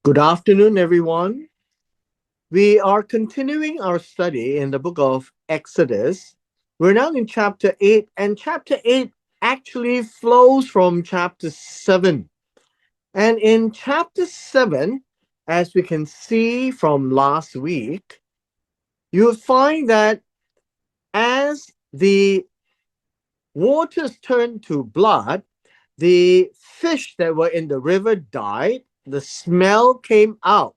Good afternoon, everyone. We are continuing our study in the book of Exodus. We're now in chapter 8, and chapter 8 actually flows from chapter 7. And in chapter 7, as we can see from last week, you'll find that as the waters turned to blood, the fish that were in the river died, the smell came out.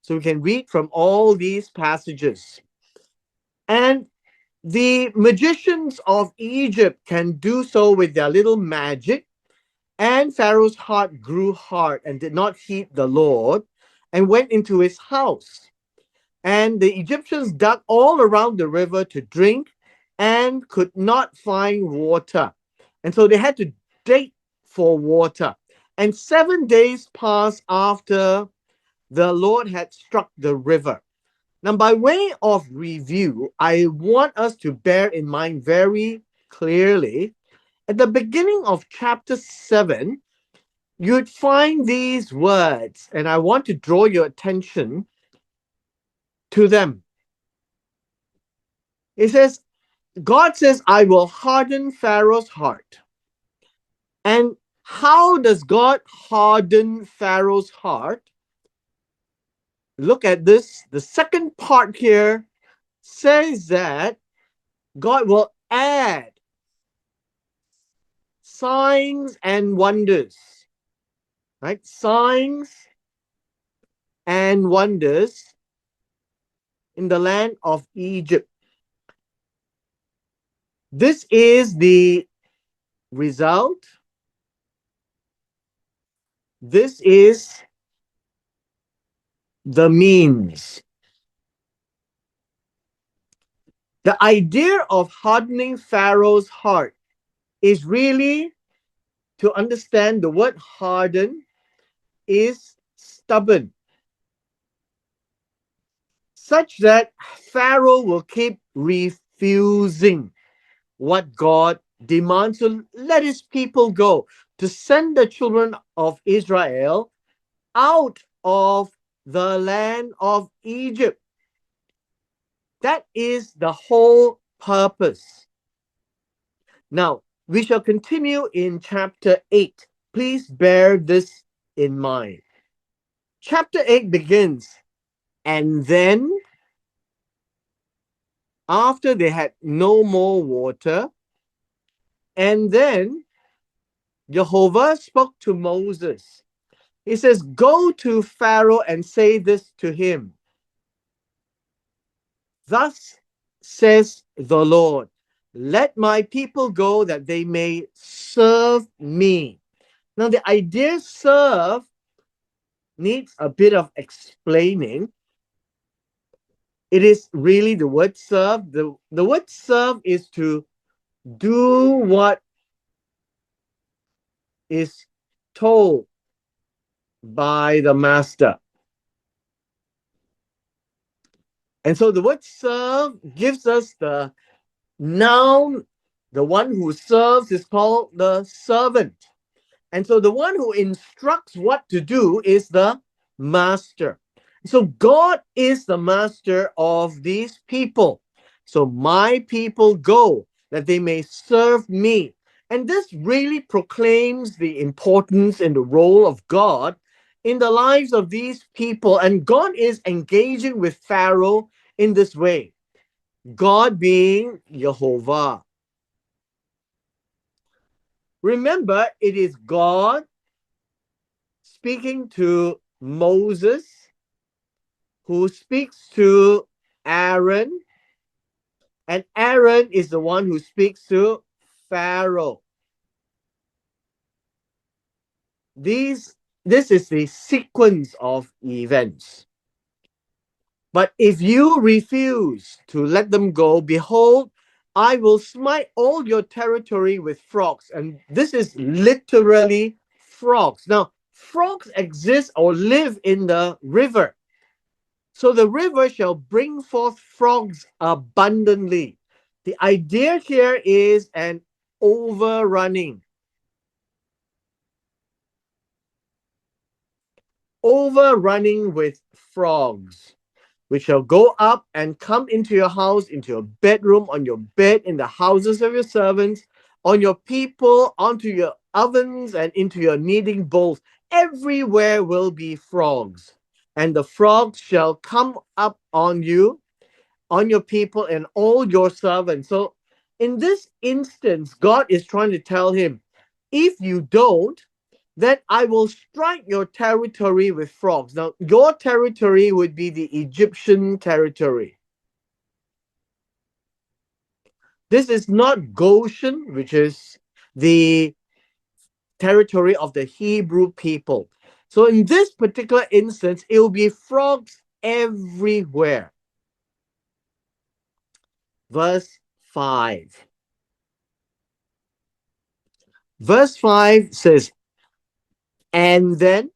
So we can read from all these passages. And the magicians of Egypt can do so with their little magic. And Pharaoh's heart grew hard and did not heed the Lord and went into his house. And the Egyptians dug all around the river to drink and could not find water. And so they had to dig for water. And 7 days passed after the Lord had struck the river. Now, by way of review, I want us to bear in mind very clearly at the beginning of chapter 7, you'd find these words, and I want to draw your attention to them. It says, God says, I will harden Pharaoh's heart. And how does God harden Pharaoh's heart? Look at this. The second part here says that God will add signs and wonders, right? Signs and wonders in the land of Egypt. This is the result. This is the means. The idea of hardening Pharaoh's heart is really to understand the word harden is stubborn, such that Pharaoh will keep refusing what God demands to let his people go, to send the children of Israel out of the land of Egypt. That is the whole purpose. Now, we shall continue in chapter 8. Please bear this in mind. Chapter 8 begins, and then, after they had no more water, and then Jehovah spoke to Moses. He says, go to Pharaoh and say this to him. Thus says the Lord, let my people go that they may serve me. Now, the idea serve needs a bit of explaining. It is really the word serve. The word serve is to do what is told by the master. And so the word serve gives us the noun. The one who serves is called the servant. And so the one who instructs what to do is the master. So God is the master of these people. So my people go that they may serve me. And this really proclaims the importance and the role of God in the lives of these people. And God is engaging with Pharaoh in this way. God being Jehovah. Remember, it is God speaking to Moses, who speaks to Aaron, and Aaron is the one who speaks to Pharaoh. This is the sequence of events. But if you refuse to let them go, behold, I will smite all your territory with frogs. And this is literally frogs. Now, frogs exist or live in the river. So the river shall bring forth frogs abundantly. The idea here is an overrunning. overrunning with frogs, which shall go up and come into your house, into your bedroom, on your bed, in the houses of your servants, on your people, onto your ovens, and into your kneading bowls. Everywhere will be frogs, and the frogs shall come up on you, on your people, and all your servants. So, in this instance, God is trying to tell him, if you don't, then I will strike your territory with frogs. Now, your territory would be the Egyptian territory. This is not Goshen, which is the territory of the Hebrew people. So, in this particular instance, it will be frogs everywhere. Verse 5. Verse 5 says, and then,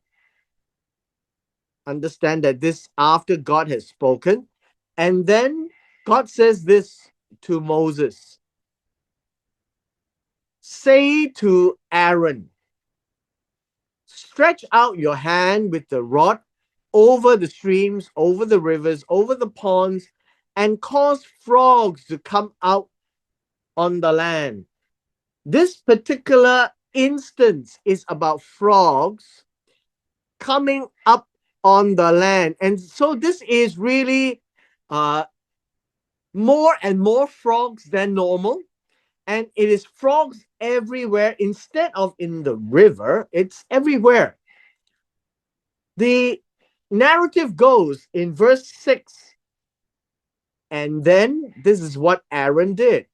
understand that this after God has spoken, and then God says this to Moses, say to Aaron, stretch out your hand with the rod over the streams, over the rivers, over the ponds, and cause frogs to come out on the land. This particular instance is about frogs coming up on the land. And so this is really uh, more and more frogs than normal. And it is frogs everywhere. Instead of in the river, it's everywhere. The narrative goes in verse 6. And then this is what Aaron did.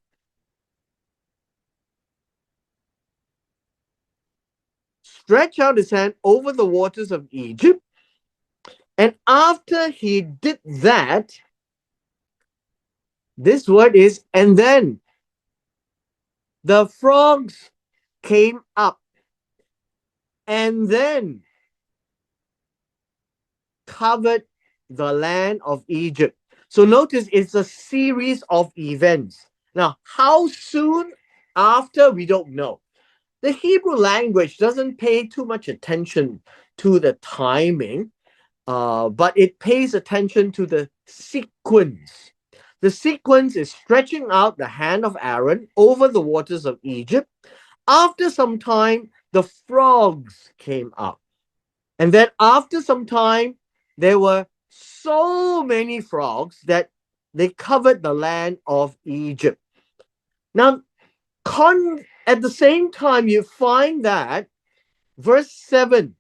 Stretch out his hand over the waters of Egypt. And after he did that, this word is, and then the frogs came up and then covered the land of Egypt. So notice it's a series of events. Now, how soon after, we don't know. The Hebrew language doesn't pay too much attention to the timing, but it pays attention to the sequence. The sequence is stretching out the hand of Aaron over the waters of Egypt. After some time, the frogs came up. And then after some time, there were so many frogs that they covered the land of Egypt. Now, at the same time, you find that verse 7,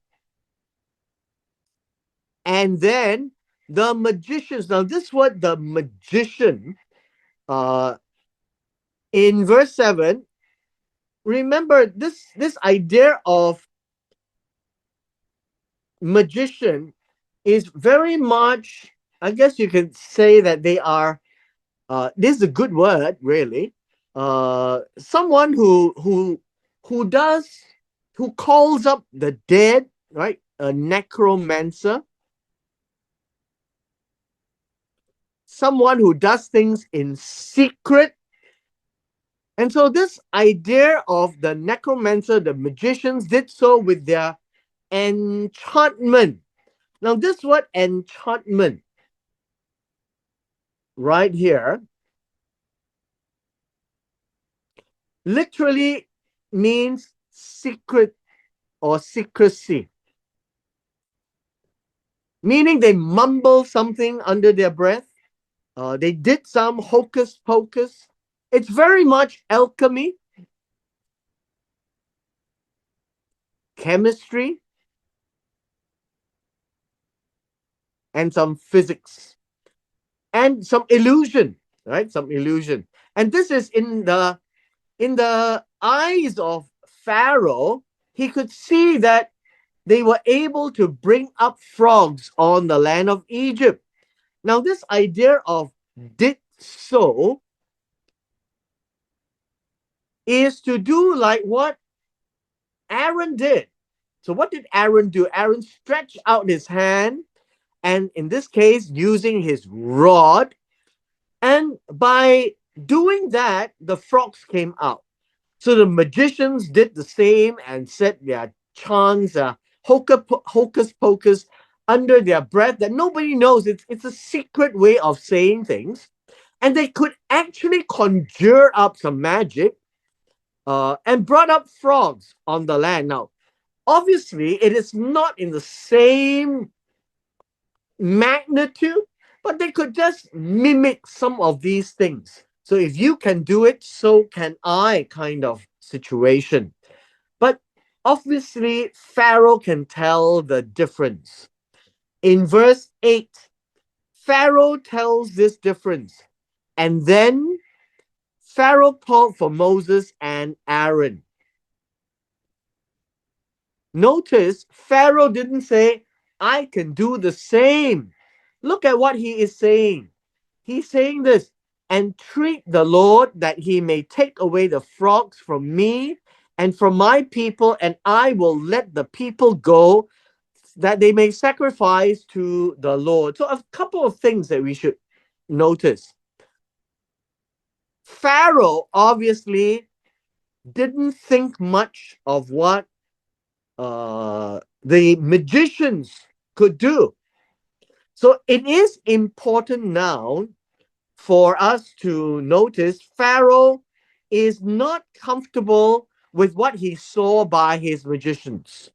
and then the magicians. Now, this word, the magician, uh, in verse 7, remember this idea of magician is very much, I guess you can say that they are, this is a good word, really. Someone who calls up the dead, right? A necromancer, someone who does things in secret. And so this idea of the necromancer, the magicians did so with their enchantment. Now, this word enchantment right here literally means secret or secrecy, meaning they mumble something under their breath. They did some hocus pocus. It's very much alchemy, chemistry, and some physics, and some illusion, right? Some illusion. And this is in the eyes of Pharaoh. He could see that they were able to bring up frogs on the land of Egypt. Now, this idea of did so is to do like what Aaron did. So, what did Aaron do? Aaron stretched out his hand, and in this case, using his rod. And by doing that, the frogs came out. So the magicians did the same and said their chants, hocus pocus. under their breath that nobody knows. It's a secret way of saying things. And they could actually conjure up some magic and brought up frogs on the land. Now, obviously, it is not in the same magnitude, but they could just mimic some of these things. So if you can do it, so can I, kind of situation. But obviously, Pharaoh can tell the difference. In verse 8, Pharaoh tells this difference. And then Pharaoh called for Moses and Aaron. Notice Pharaoh didn't say, I can do the same. Look at what he is saying. He's saying this, entreat the Lord that he may take away the frogs from me and from my people, and I will let the people go that they may sacrifice to the Lord. So, a couple of things that we should notice. Pharaoh obviously didn't think much of what the magicians could do. So it is important now for us to notice Pharaoh is not comfortable with what he saw by his magicians.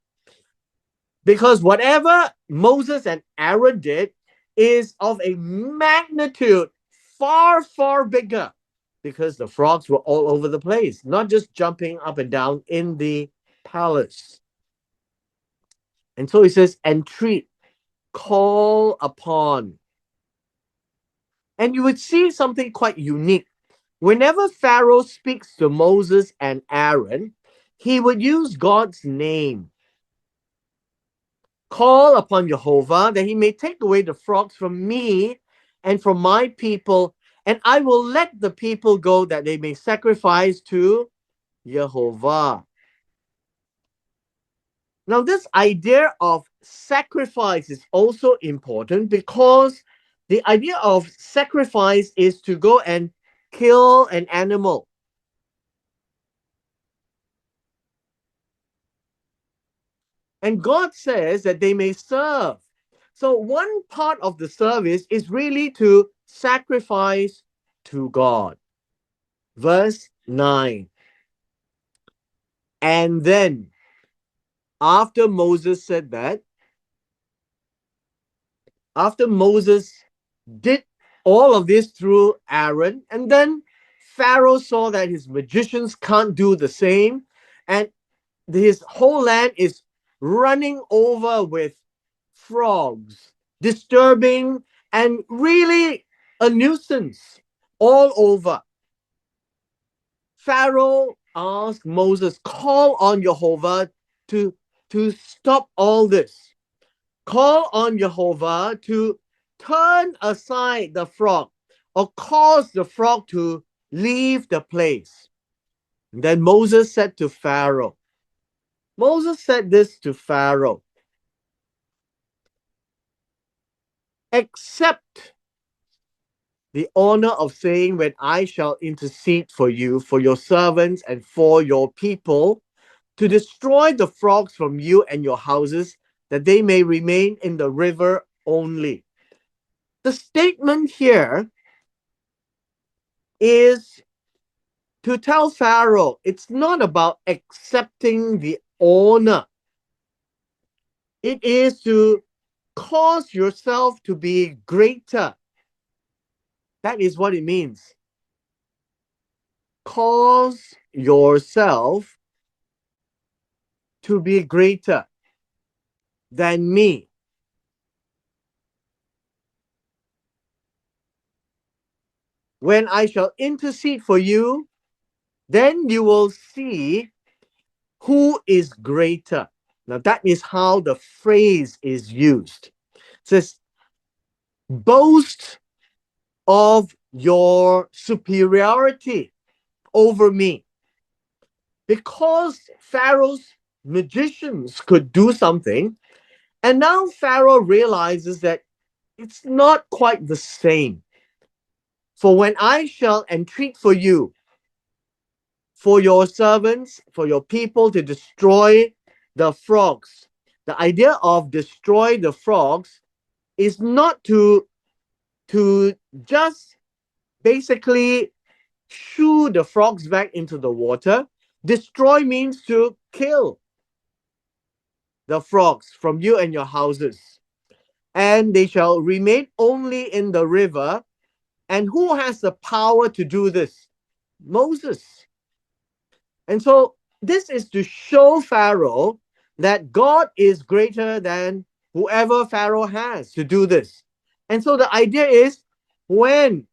Because whatever Moses and Aaron did is of a magnitude far, far bigger, because the frogs were all over the place, not just jumping up and down in the palace. And so he says, entreat, call upon. And you would see something quite unique. Whenever Pharaoh speaks to Moses and Aaron, he would use God's name. Call upon Jehovah that he may take away the frogs from me and from my people, and I will let the people go that they may sacrifice to Jehovah. Now, this idea of sacrifice is also important, because the idea of sacrifice is to go and kill an animal. And God says that they may serve. So, one part of the service is really to sacrifice to God. Verse 9. And then, after Moses said that, after Moses did all of this through Aaron, and then Pharaoh saw that his magicians can't do the same, and his whole land is running over with frogs, disturbing and really a nuisance all over. Pharaoh asked Moses, call on Jehovah to, to stop all this. Call on Jehovah to turn aside the frog or cause the frog to leave the place. And then Moses said to Pharaoh, Moses said this to Pharaoh, accept the honor of saying, when I shall intercede for you, for your servants, and for your people, to destroy the frogs from you and your houses, that they may remain in the river only. The statement here is to tell Pharaoh it's not about accepting the honor. It is to cause yourself to be greater. That is what it means. Cause yourself to be greater than me. When I shall intercede for you, then you will see who is greater. Now, that is how the phrase is used. It says, boast of your superiority over me. Because Pharaoh's magicians could do something, and now Pharaoh realizes that it's not quite the same. For when I shall entreat for you, for your servants, for your people to destroy the frogs, The idea of destroy the frogs is not to just basically shoo the frogs back into the water. Destroy means to kill the frogs from you and your houses, and they shall remain only in the river. And who has the power to do this? Moses. And so this is to show Pharaoh that God is greater than whoever Pharaoh has to do this. And so the idea is, when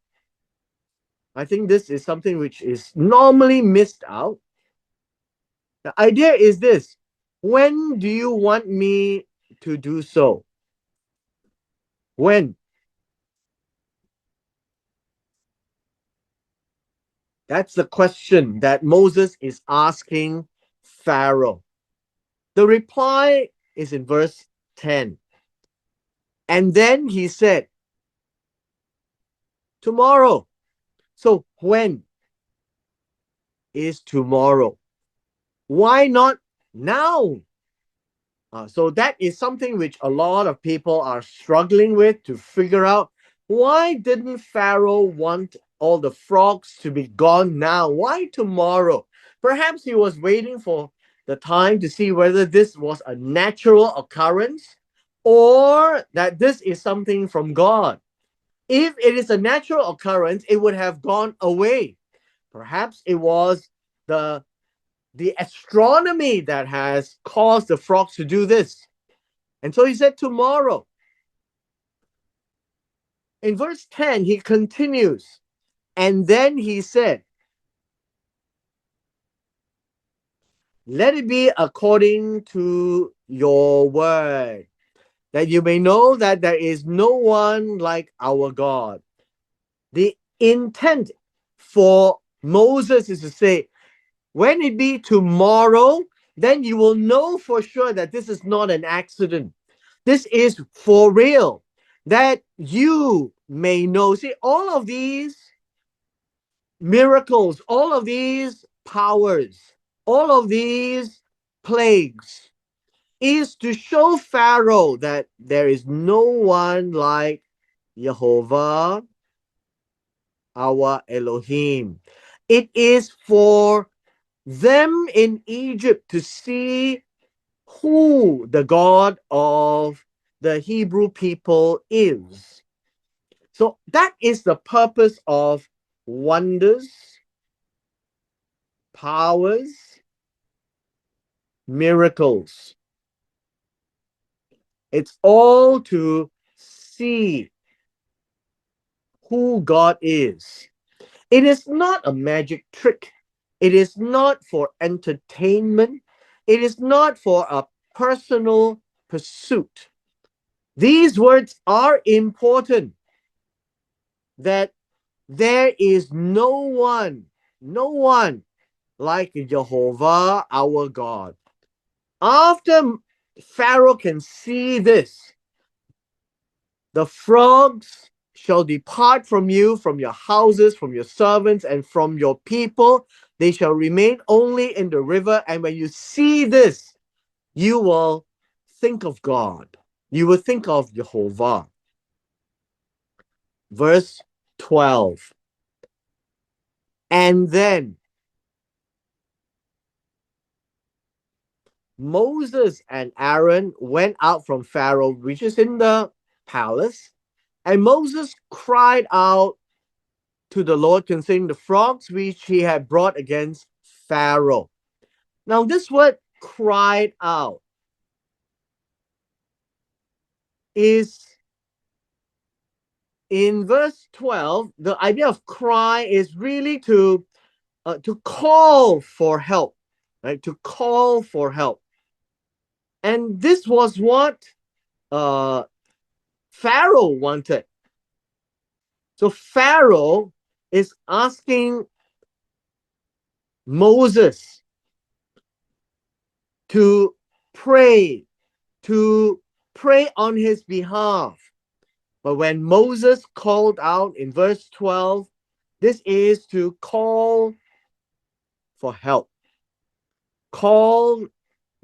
I think this is something which is normally missed out. The idea is this: when do you want me to do so? When? That's the question that Moses is asking Pharaoh. The reply is in verse 10. And then he said, tomorrow. So when is tomorrow? Why not now? So that is something which a lot of people are struggling with to figure out. Why didn't Pharaoh want all the frogs to be gone now? Why tomorrow? Perhaps he was waiting for the time to see whether this was a natural occurrence or that this is something from God. If it is a natural occurrence, it would have gone away. Perhaps it was the astronomy that has caused the frogs to do this. And so he said, tomorrow. In verse 10, he continues. And then he said, let it be according to your word, that you may know that there is no one like our God. The intent for Moses is to say, when it be tomorrow, then you will know for sure that this is not an accident. This is for real, that you may know. See, all of these miracles, all of these powers, all of these plagues is to show Pharaoh that there is no one like Jehovah, our Elohim. It is for them in Egypt to see who the God of the Hebrew people is. So that is the purpose of wonders, powers, miracles. It's all to see who God is. It is not a magic trick. It is not for entertainment. It is not for a personal pursuit. These words are important, that there is no one like Jehovah our God. After Pharaoh can see this, the frogs shall depart from you, from your houses, from your servants, and from your people. They shall remain only in the river. And when you see this, you will think of God. You will think of Jehovah. Verse 12. And then Moses and Aaron went out from Pharaoh, which is in the palace, and Moses cried out to the Lord concerning the frogs which he had brought against Pharaoh. Now, this word cried out is in verse 12. The idea of cry is really to call for help, right? To call for help. And this was what uh, Pharaoh wanted. So Pharaoh is asking Moses to pray, to pray on his behalf. But when Moses called out in verse 12, this is to call for help, call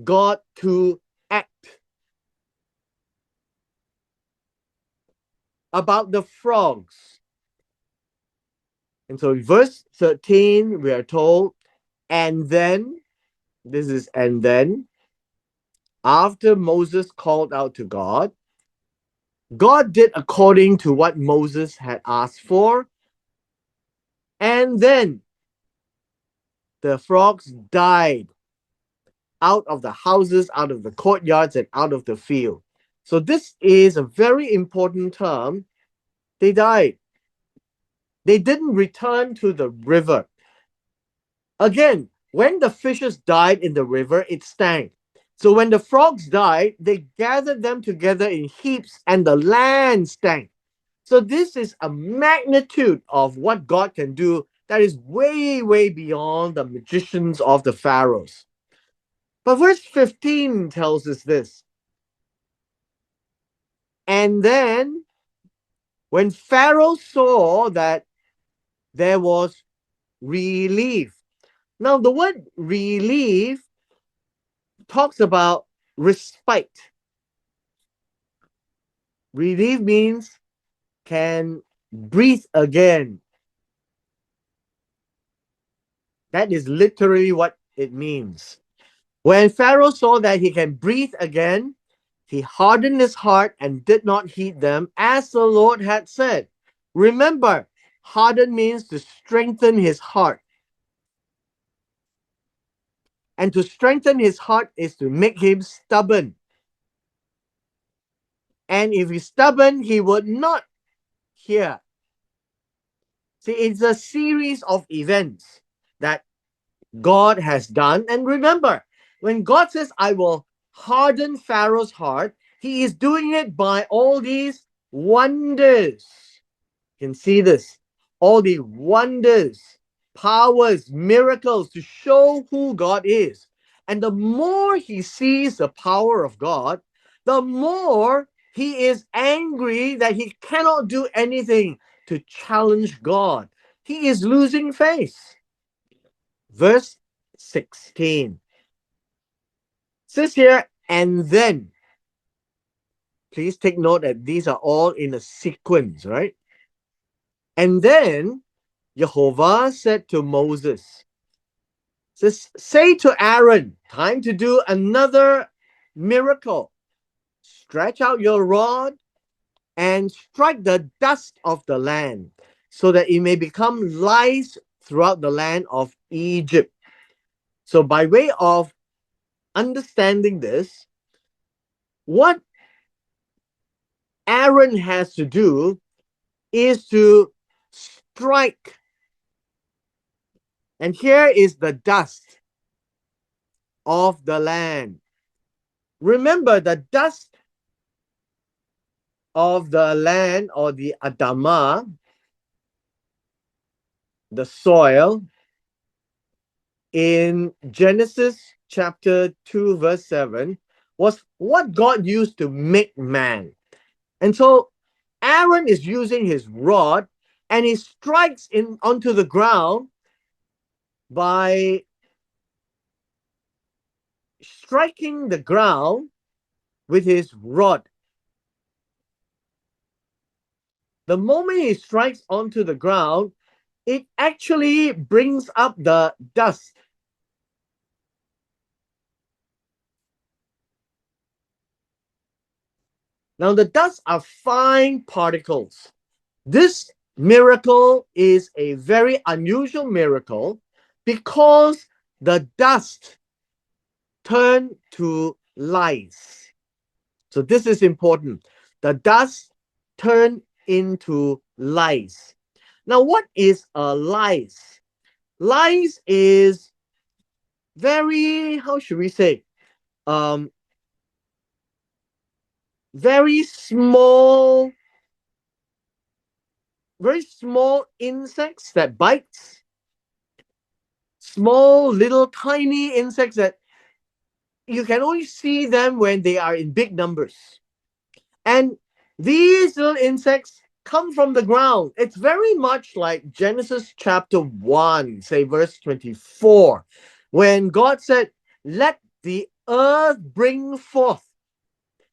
God to act. about the frogs. And so in verse 13, we are told, and then, this is and then, after Moses called out to God, God did according to what Moses had asked for. And then the frogs died out of the houses, out of the courtyards, and out of the field. So this is a very important term. They died. They didn't return to the river. Again, when the fishes died in the river, it stank. So when the frogs died, they gathered them together in heaps and the land stank. So this is a magnitude of what God can do that is way, way beyond the magicians of the pharaohs. But verse 15 tells us this. And then when Pharaoh saw that there was relief. Now, the word relief talks about respite. Relief means can breathe again. That is literally what it means. When Pharaoh saw that he can breathe again, he hardened his heart and did not heed them, as the Lord had said. Remember, harden means to strengthen his heart. And to strengthen his heart is to make him stubborn. And if he's stubborn, he would not hear. See, it's a series of events that God has done. And remember, when God says, I will harden Pharaoh's heart, he is doing it by all these wonders. You can see this. All the wonders, powers, miracles to show who God is. And the more he sees the power of God, the more he is angry that he cannot do anything to challenge God. He is losing faith. Verse 16 says here, and then, please take note that these are all in a sequence, right? And then Jehovah said to Moses, says, say to Aaron, time to do another miracle. Stretch out your rod and strike the dust of the land so that it may become lice throughout the land of Egypt. So by way of understanding this, what Aaron has to do is to strike. And here is the dust of the land. Remember, the dust of the land or the Adamah, the soil, in Genesis chapter 2, verse 7, was what God used to make man. And so Aaron is using his rod and he strikes in onto the ground by striking the ground with his rod. The moment he strikes onto the ground, it actually brings up the dust. Now, the dust are fine particles. This miracle is a very unusual miracle because the dust turned to lice. So this is important. The dust turned into lice. Now, what is a lice? Lice is very, how should we say, very small insects that bites, small little tiny insects that you can only see them when they are in big numbers. And these little insects come from the ground. It's very much like Genesis chapter 1, say verse 24, when God said, let the earth bring forth.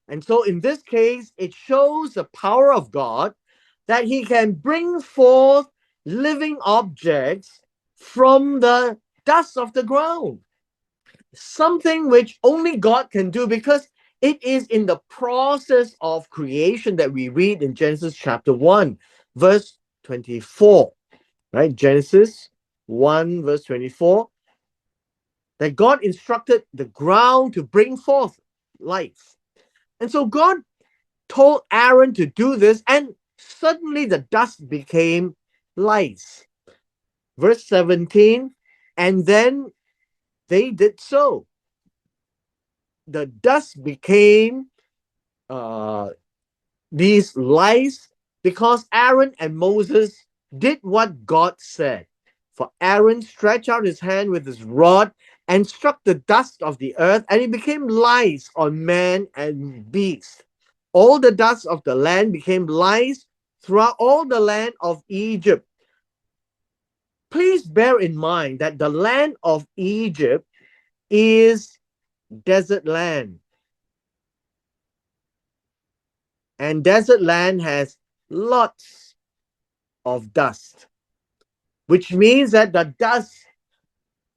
And so in this case, it shows the power of God that he can bring forth living objects from the dust of the ground. Something which only God can do, because it is in the process of creation that we read in Genesis chapter 1, verse 24, right? Genesis 1, verse 24, that God instructed the ground to bring forth life. And so God told Aaron to do this, and suddenly the dust became lice. Verse 17, and then they did so. The dust became uh, these lice because Aaron and Moses did what God said. For Aaron stretched out his hand with his rod and struck the dust of the earth, and it became lice on man and beast. All the dust of the land became lice throughout all the land of Egypt. Please bear in mind that the land of Egypt is desert land. And desert land has lots of dust, which means that the dust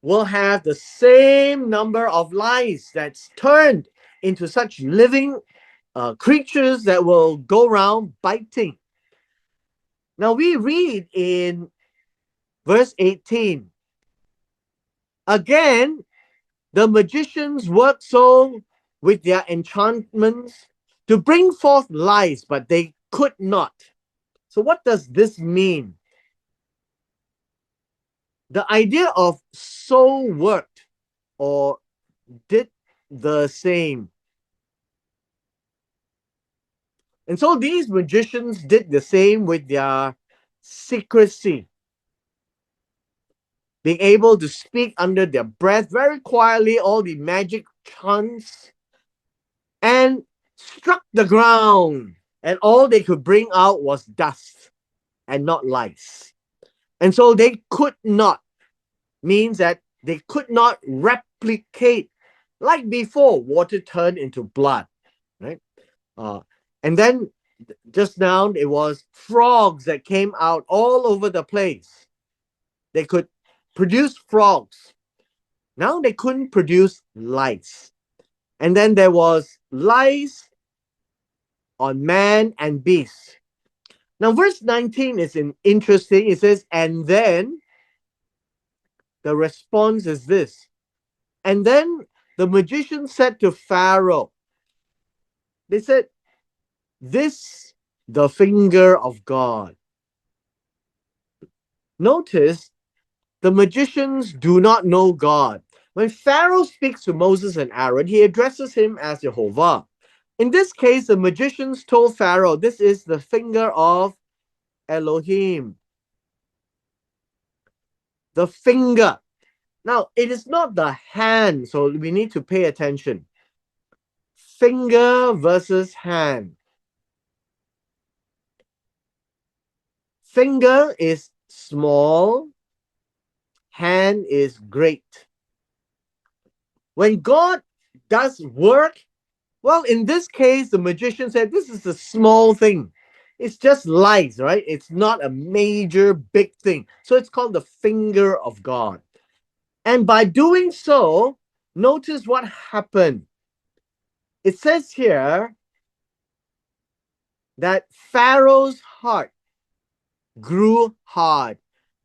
will have the same number of lice that's turned into such living creatures that will go around biting. Now we read in verse 18, again, the magicians worked so with their enchantments to bring forth lice, but they could not. So, what does this mean? The idea of so worked or did the same. And so these magicians did the same with their secrecy, being able to speak under their breath very quietly, all the magic chants, and struck the ground. And all they could bring out was dust and not lice. And so they could not, means that they could not replicate like before water turned into blood, right? And then just now it was frogs that came out all over the place. They could produce frogs. Now they couldn't produce lice. And then there was lice on man and beast. Now, verse 19 is interesting. It says, and then the response is this. And then the magician said to Pharaoh, they said, this the finger of God. Notice the magicians do not know God. When Pharaoh speaks to Moses and Aaron, he addresses him as Jehovah. In this case, the magicians told Pharaoh, this is the finger of Elohim. The finger. Now, it is not the hand, so we need to pay attention. Finger versus hand. Finger is small, hand is great. When God does work, well, in this case, the magician said this is a small thing. It's just lights, right? It's not a major big thing. So it's called the finger of God. And by doing so, notice what happened. It says here that Pharaoh's heart grew hard.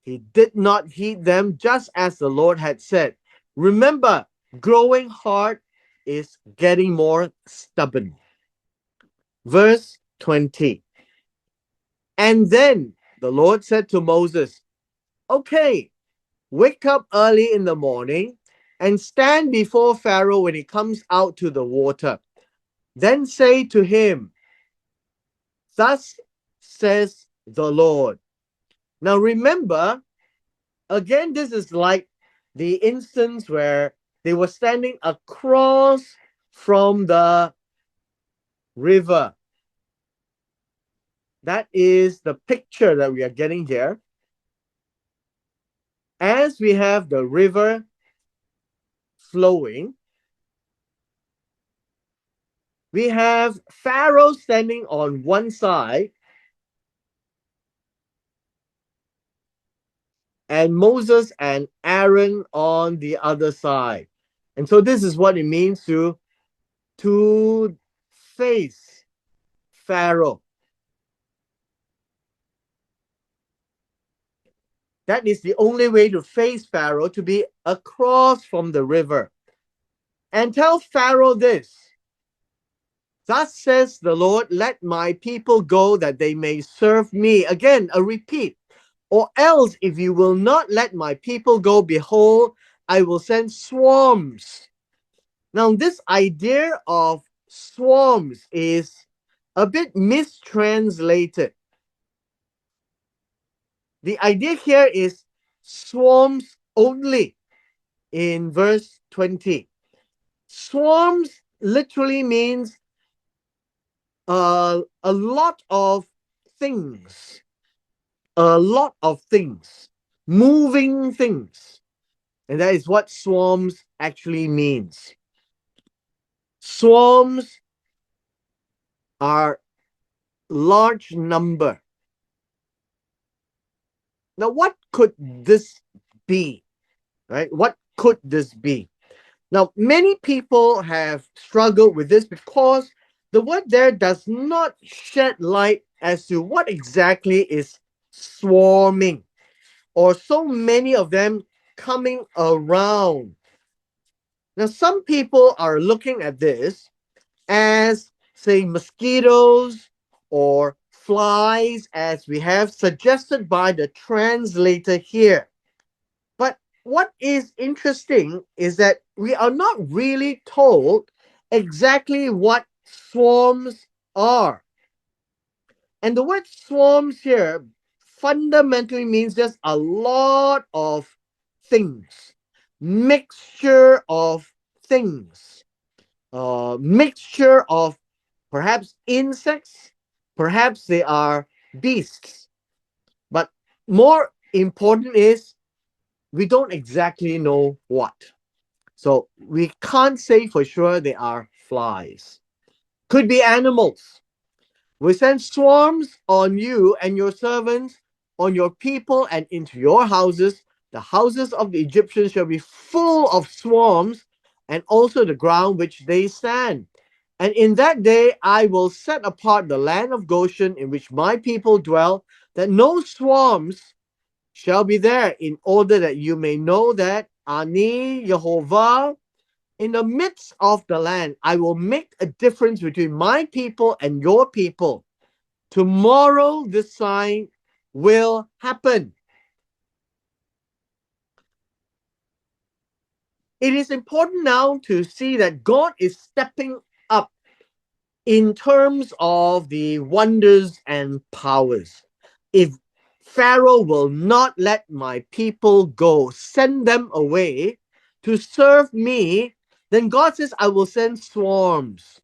He did not heed them, just as the Lord had said. Remember, growing hard is getting more stubborn. Verse 20. And then the Lord said to Moses, okay, wake up early in the morning and stand before Pharaoh when he comes out to the water. Then say to him, thus says the Lord. Now remember, again, this is like the instance where they were standing across from the river. That is the picture that we are getting here. As we have the river flowing, we have Pharaoh standing on one side and Moses and Aaron on the other side. And so this is what it means to face Pharaoh. That is the only way to face Pharaoh, to be across from the river. And tell Pharaoh this: Thus says the Lord, let my people go that they may serve me. Again, a repeat. Or else, if you will not let my people go, behold, I will send swarms. Now, this idea of swarms is a bit mistranslated. The idea here is swarms only in verse 20. Swarms literally means a lot of things, a lot of things, moving things. And that is what swarms actually means. Swarms are large number. Now, what could this be? Right? What could this be? Now, many people have struggled with this because the word there does not shed light as to what exactly is swarming, or so many of them coming around. Now, some people are looking at this as, say, mosquitoes or flies, as we have suggested by the translator here. But what is interesting is that we are not really told exactly what swarms are. And the word swarms here fundamentally means just a lot of things, mixture of things, mixture of perhaps insects, perhaps they are beasts. But more important is we don't exactly know what. So we can't say for sure they are flies. Could be animals. We send swarms on you and your servants, on your people, and into your houses. The houses of the Egyptians shall be full of swarms, and also the ground which they stand. And in that day I will set apart the land of Goshen in which my people dwell, that no swarms shall be there, in order that you may know that Ani Jehovah, in the midst of the land, I will make a difference between my people and your people. Tomorrow, this sign will happen. It is important now to see that God is stepping up in terms of the wonders and powers. If Pharaoh will not let my people go, send them away to serve me, then God says, I will send swarms.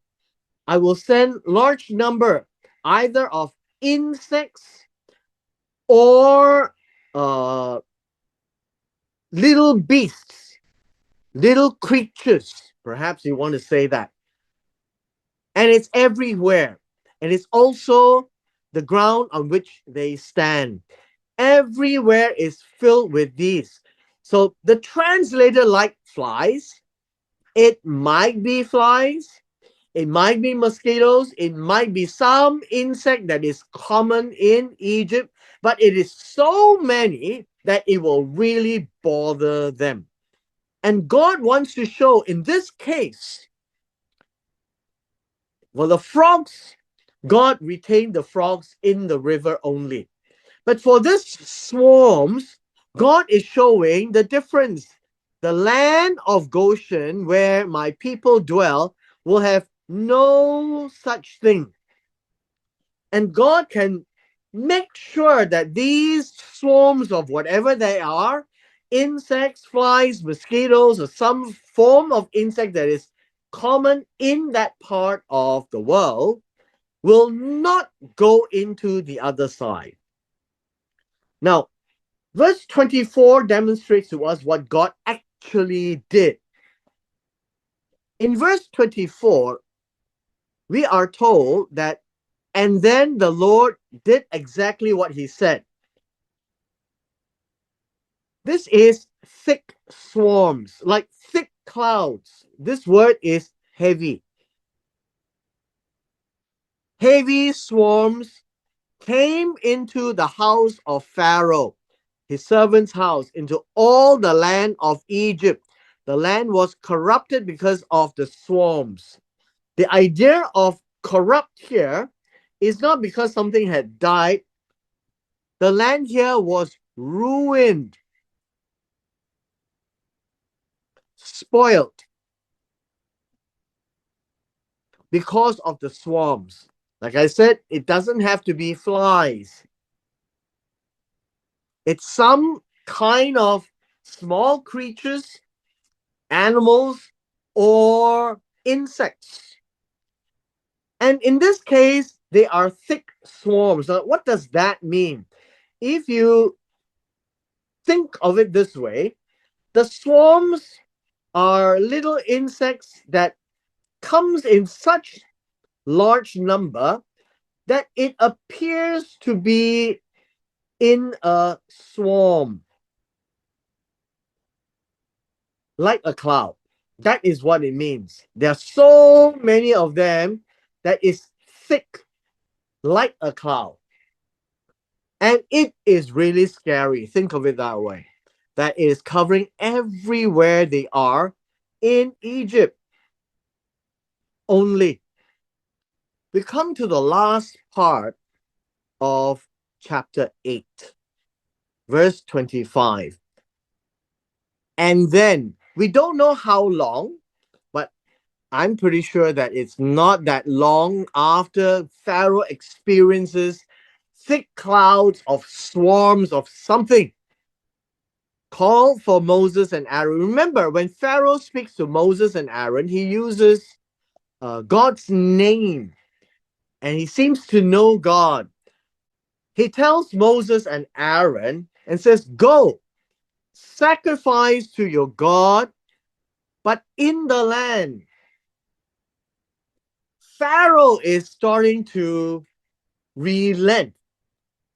I will send large number either of insects or little beasts, little creatures. Perhaps you want to say that. And it's everywhere. And it's also the ground on which they stand. Everywhere is filled with these. So the translator like flies. It might be flies. It might be mosquitoes. It might be some insect that is common in Egypt. But it is so many that it will really bother them. And God wants to show in this case, well, the frogs, God retained the frogs in the river only. But for this swarms, God is showing the difference. The land of Goshen, where my people dwell, will have no such thing. And God can make sure that these swarms of whatever they are, insects, flies, mosquitoes, or some form of insect that is common in that part of the world, will not go into the other side. Now, verse 24 demonstrates to us what God actually did. In verse 24, we are told that, and then the Lord did exactly what he said. This is thick swarms, like thick clouds. This word is heavy. Heavy swarms came into the house of Pharaoh, his servant's house, into all the land of Egypt. The land was corrupted because of the swarms. The idea of corrupt here is not because something had died. The land here was ruined, spoiled because of the swarms. Like I said, it doesn't have to be flies. It's some kind of small creatures, animals, or insects. And in this case, they are thick swarms. Now, what does that mean? If you think of it this way, the swarms are little insects that comes in such large number that it appears to be in a swarm, like a cloud. That is what it means. There are so many of them that is thick, like a cloud. And it is really scary. Think of it that way. That is covering everywhere they are in Egypt. Only. We come to the last part of chapter 8, verse 25. And then we don't know how long, but I'm pretty sure that it's not that long after Pharaoh experiences thick clouds of swarms of something. Call for Moses and Aaron. Remember, when Pharaoh speaks to Moses and Aaron, he uses God's name and he seems to know God. He tells Moses and Aaron and says, "Go, sacrifice to your God, but in the land." Pharaoh is starting to relent,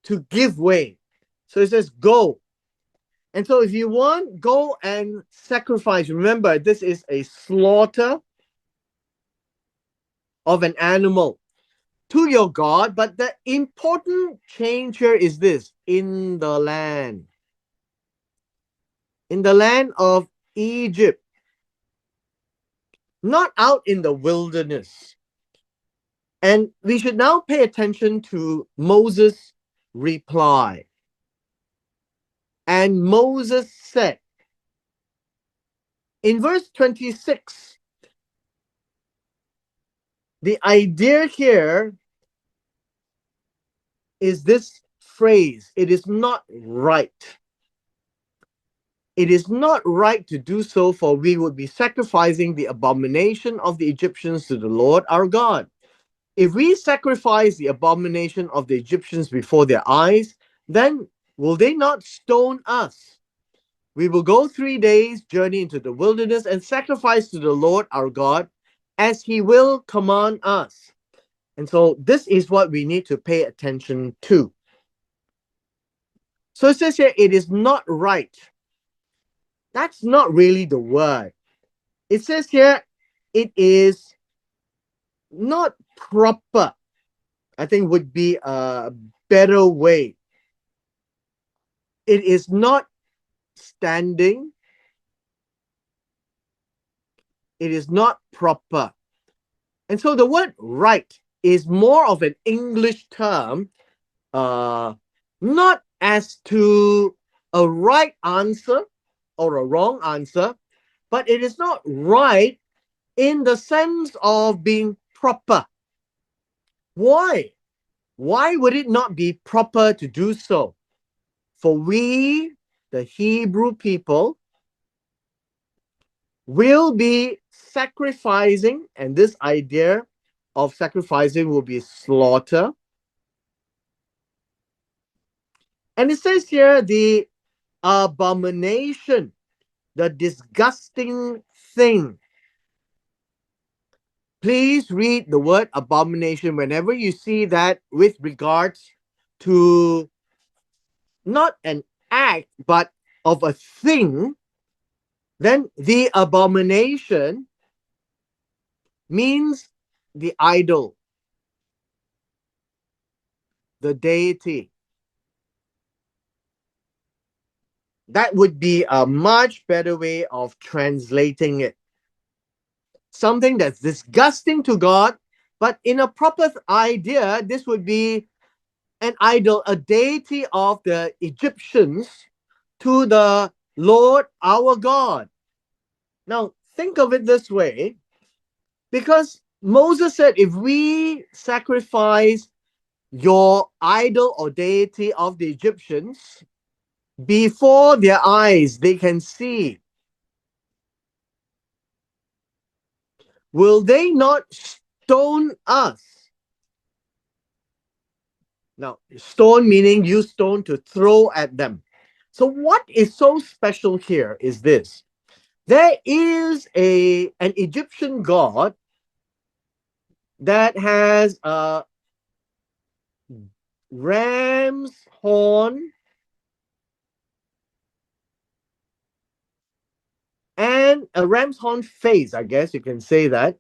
to give way. So he says, "Go." And so if you want, go and sacrifice. Remember, this is a slaughter of an animal to your God. But the important change here is this: in the land. In the land of Egypt. Not out in the wilderness. And we should now pay attention to Moses' reply. And Moses said, in verse 26, the idea here is this phrase: it is not right. It is not right to do so, for we would be sacrificing the abomination of the Egyptians to the Lord our God. If we sacrifice the abomination of the Egyptians before their eyes, then will they not stone us? We will go 3 days' journey into the wilderness and sacrifice to the Lord our God as he will command us. And so this is what we need to pay attention to. So it says here, it is not right. That's not really the word. It says here, it is not proper. I think would be a better way. It is not standing. It is not proper. And so the word right is more of an English term, not as to a right answer or a wrong answer, but it is not right in the sense of being proper. Why? Why would it not be proper to do so? For we, the Hebrew people, will be sacrificing, and this idea of sacrificing will be slaughter. And it says here the abomination, the disgusting thing. Please read the word abomination whenever you see that with regards to not an act, but of a thing, then the abomination means the idol, the deity. That would be a much better way of translating it. Something that's disgusting to God, but in a proper idea, this would be an idol, a deity of the Egyptians to the Lord our God. Now, think of it this way, because Moses said, if we sacrifice your idol or deity of the Egyptians before their eyes, they can see, will they not stone us? Now, stone meaning use stone to throw at them. So, what is so special here is this: there is an Egyptian god that has a ram's horn and a ram's horn face, I guess you can say that.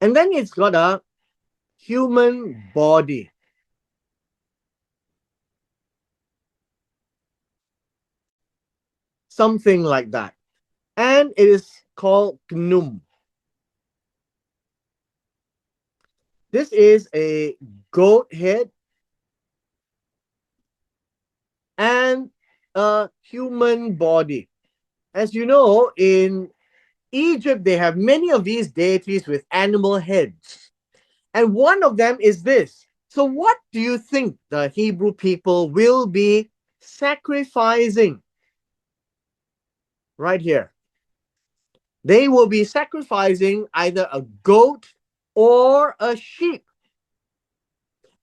And then it's got a human body. Something like that. And it is called Gnum. This is a goat head and a human body. As you know, in Egypt, they have many of these deities with animal heads. And one of them is this. So, what do you think the Hebrew people will be sacrificing right here? They will be sacrificing either a goat or a sheep.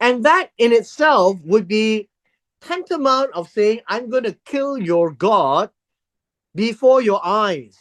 And that in itself would be tantamount of saying, I'm going to kill your God before your eyes.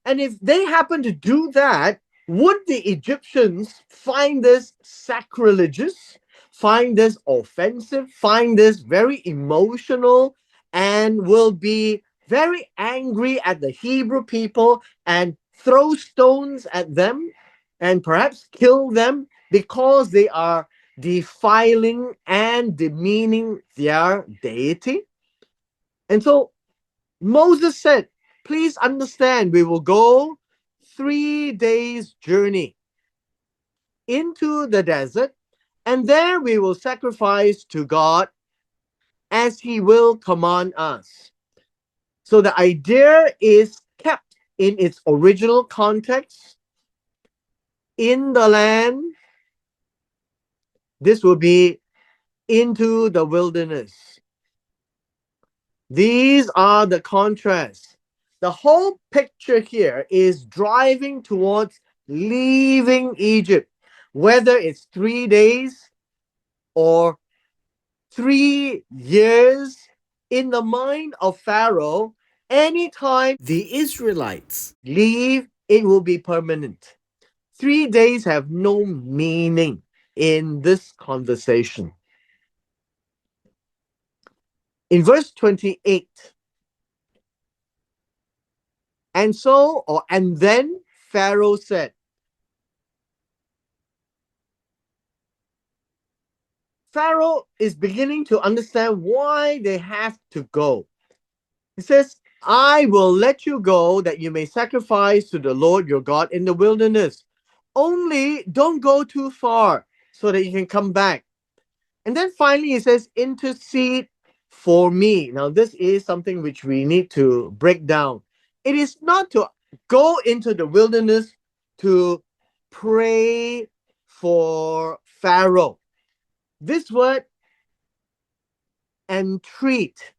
And if they happen to do that, would the Egyptians find this sacrilegious, find this offensive, find this very emotional, and will be very angry at the Hebrew people and throw stones at them and perhaps kill them because they are defiling and demeaning their deity? And so Moses said, please understand, we will go 3 days journey into the desert, and there we will sacrifice to God as he will command us. So the idea is kept in its original context. In the land, this will be into the wilderness. These are the contrasts. The whole picture here is driving towards leaving Egypt, whether it's 3 days or 3 years. In the mind of Pharaoh, anytime the Israelites leave, it will be permanent. 3 days have no meaning in this conversation. In verse 28, and then Pharaoh said, Pharaoh is beginning to understand why they have to go. He says, I will let you go that you may sacrifice to the Lord your God in the wilderness. Only don't go too far so that you can come back. And then finally he says, intercede for me. Now, this is something which we need to break down. It is not to go into the wilderness to pray for Pharaoh. This word entreat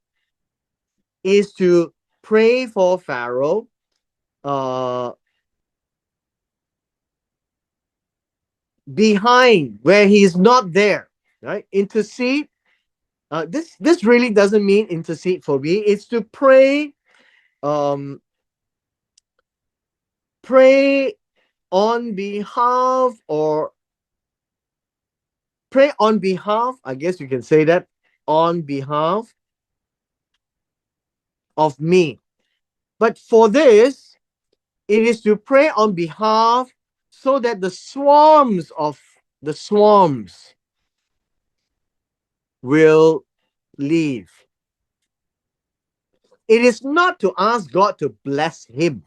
is to pray for Pharaoh behind where he's not there, right? Intercede. This really doesn't mean intercede for me. It's to pray, pray on behalf, or pray on behalf, I guess you can say that, on behalf of me. But for this, it is to pray on behalf so that the swarms will leave. It is not to ask God to bless him.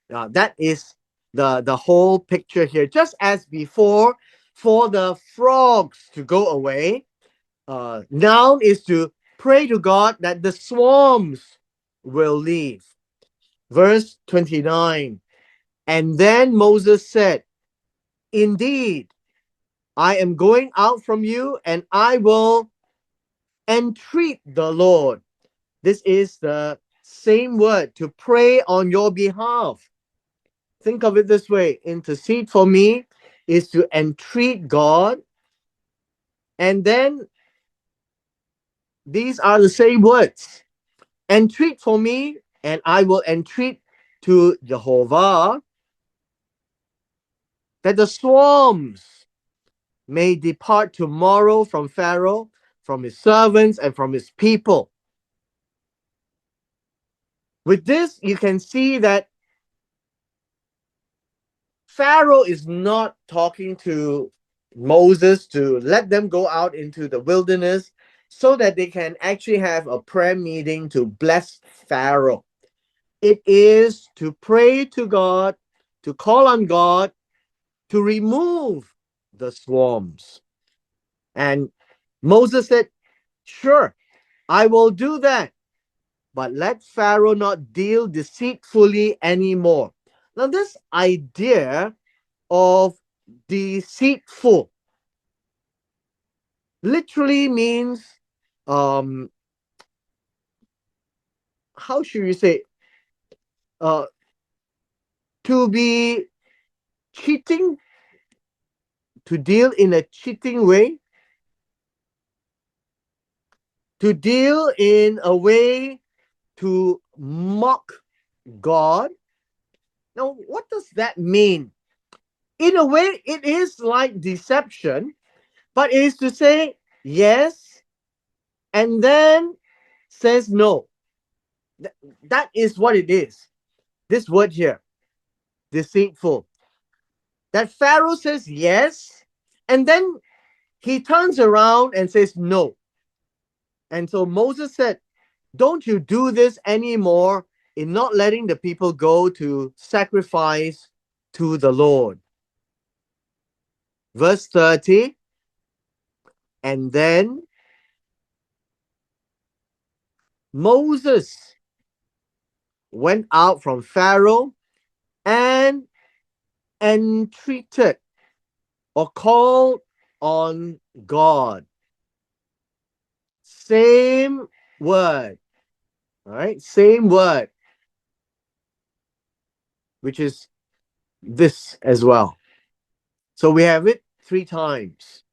That is the whole picture here. Just as before, for the frogs to go away, now is to pray to God that the swarms will leave. Verse 29. And then Moses said, indeed, I am going out from you, and I will entreat the Lord. This is the same word, to pray on your behalf. Think of it this way: intercede for me is to entreat God. And then these are the same words: entreat for me, and I will entreat to Jehovah that the swarms may depart tomorrow from Pharaoh, from his servants, and from his people. With this, you can see that Pharaoh is not talking to Moses to let them go out into the wilderness so that they can actually have a prayer meeting to bless Pharaoh. It is to pray to God, to call on God to remove the swarms. And Moses said, sure, I will do that, but let Pharaoh not deal deceitfully anymore. Now, this idea of deceitful literally means, um how should you say, uh to be cheating, to deal in a cheating way, to deal in a way to mock God. Now, what does that mean? In a way, it is like deception, but it is to say yes and then says no. That is what it is. This word here, deceitful. That Pharaoh says yes, and then he turns around and says no. And so Moses said, don't you do this anymore in not letting the people go to sacrifice to the Lord. Verse 30. And then Moses went out from Pharaoh and entreated or called on God. Same word. All right, same word, which is this as well. So we have it 3 times.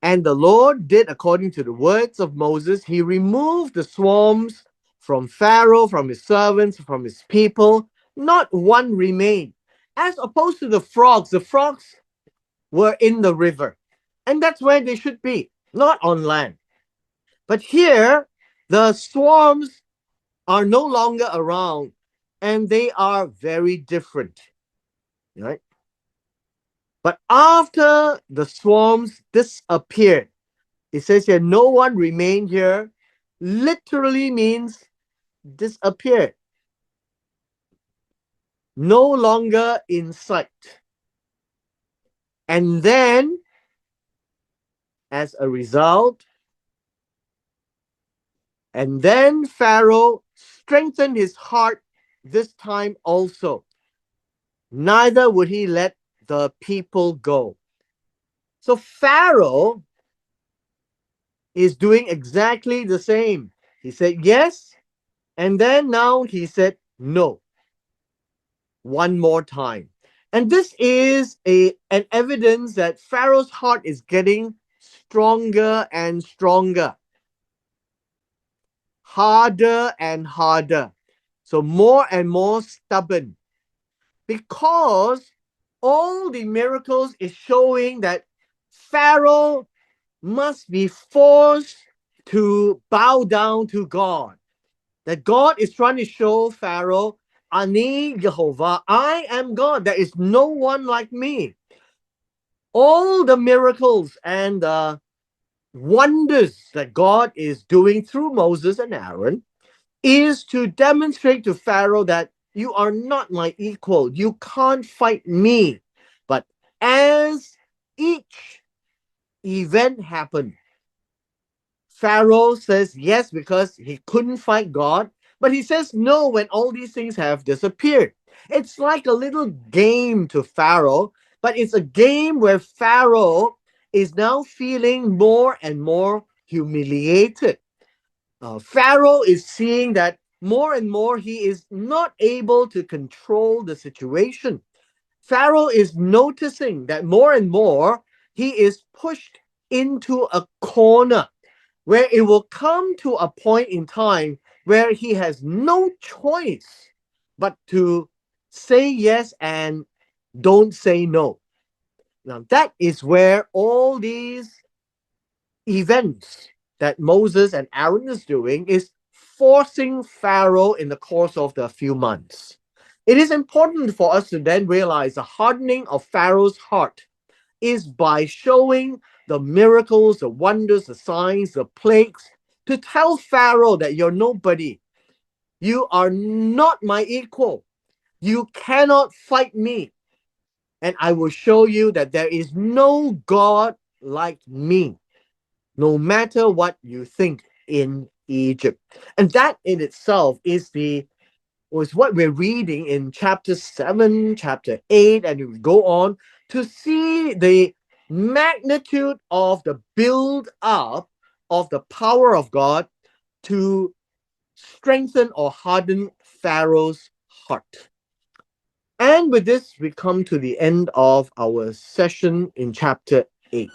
And the Lord did according to the words of Moses. He removed the swarms from Pharaoh, from his servants, from his people. Not one remained. As opposed to the frogs were in the river. And that's where they should be, not on land. But here, the swarms are no longer around, and they are very different. Right? But after the swarms disappeared, it says here, no one remained here, literally means disappeared. No longer in sight. And then, as a result, and then Pharaoh strengthened his heart this time also. Neither would he let the people go. So Pharaoh is doing exactly the same. He said yes, and then now he said no. One more time. And this is an evidence that Pharaoh's heart is getting stronger and stronger, harder and harder. So more and more stubborn, because all the miracles is showing that Pharaoh must be forced to bow down to God. That God is trying to show Pharaoh, Ani Jehovah, I am God. There is no one like me. All the miracles and wonders that God is doing through Moses and Aaron is to demonstrate to Pharaoh that you are not my equal. You can't fight me. But as each event happened, Pharaoh says yes because he couldn't fight God, but he says no when all these things have disappeared. It's like a little game to Pharaoh, but it's a game where Pharaoh is now feeling more and more humiliated. Pharaoh is seeing that more and more he is not able to control the situation. Pharaoh is noticing that more and more he is pushed into a corner where it will come to a point in time where he has no choice but to say yes and don't say no. Now, that is where all these events that Moses and Aaron is doing is forcing Pharaoh in the course of the few months. It is important for us to then realize the hardening of Pharaoh's heart is by showing the miracles, the wonders, the signs, the plagues, to tell Pharaoh that you're nobody. You are not my equal. You cannot fight me. And I will show you that there is no God like me, no matter what you think in Egypt. And that in itself is the was what we're reading in chapter 7, chapter 8, and we go on to see the magnitude of the build up of the power of God to strengthen or harden Pharaoh's heart. And with this, we come to the end of our session in chapter 8.